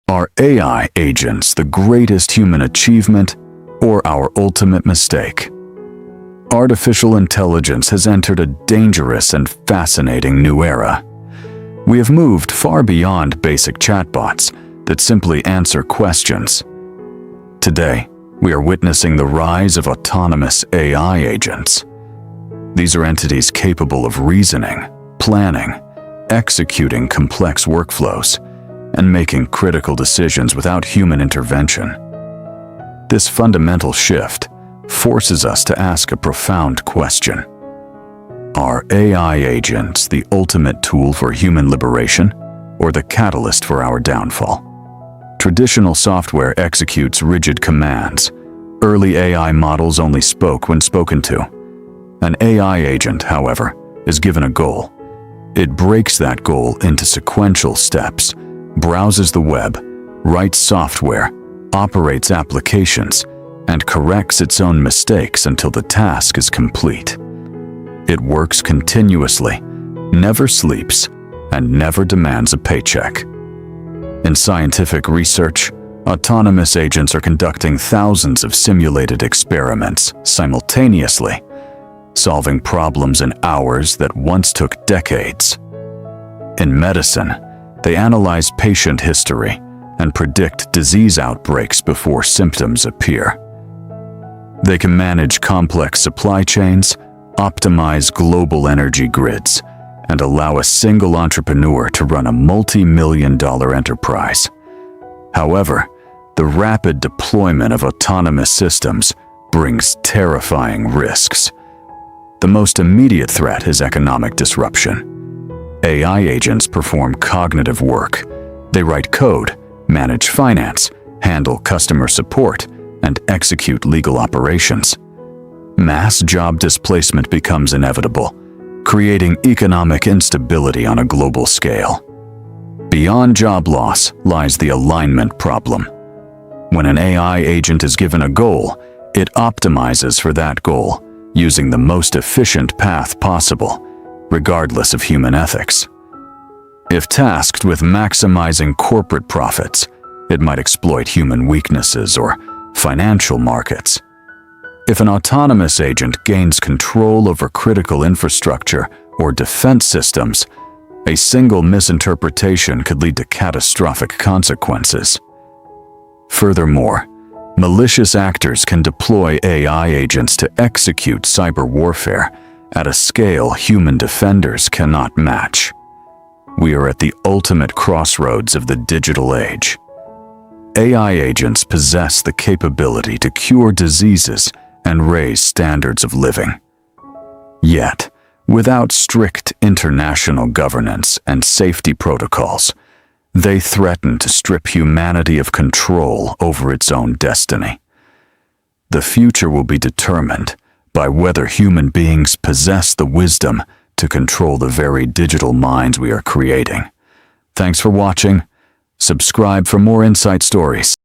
Are AI agents the greatest human achievement or our ultimate mistake? Artificial intelligence has entered a dangerous and fascinating new era. We have moved far beyond basic chatbots that simply answer questions. Today, we are witnessing the rise of autonomous AI agents. These are entities capable of reasoning, planning, executing complex workflows, and making critical decisions without human intervention. This fundamental shift forces us to ask a profound question. Are AI agents the ultimate tool for human liberation or the catalyst for our downfall? Traditional software executes rigid commands. Early AI models only spoke when spoken to. An AI agent, however, is given a goal. It breaks that goal into sequential steps, browses the web, writes software, operates applications, and corrects its own mistakes until the task is complete. It works continuously, never sleeps, and never demands a paycheck. In scientific research, autonomous agents are conducting thousands of simulated experiments simultaneously, solving problems in hours that once took decades. In medicine, they analyze patient history and predict disease outbreaks before symptoms appear. They can manage complex supply chains, optimize global energy grids, and allow a single entrepreneur to run a multi-million-dollar enterprise. However, the rapid deployment of autonomous systems brings terrifying risks. The most immediate threat is economic disruption. AI agents perform cognitive work. They write code, manage finance, handle customer support, and execute legal operations. Mass job displacement becomes inevitable, creating economic instability on a global scale. Beyond job loss lies the alignment problem. When an AI agent is given a goal, it optimizes for that goal, using the most efficient path possible, regardless of human ethics. If tasked with maximizing corporate profits, it might exploit human weaknesses or financial markets. If an autonomous agent gains control over critical infrastructure or defense systems, a single misinterpretation could lead to catastrophic consequences. Furthermore, malicious actors can deploy AI agents to execute cyber warfare at a scale human defenders cannot match. We are at the ultimate crossroads of the digital age. AI agents possess the capability to cure diseases and raise standards of living. Yet, without strict international governance and safety protocols, they threaten to strip humanity of control over its own destiny. The future will be determined by whether human beings possess the wisdom to control the very digital minds we are creating. Thanks for watching. Subscribe for more insight stories.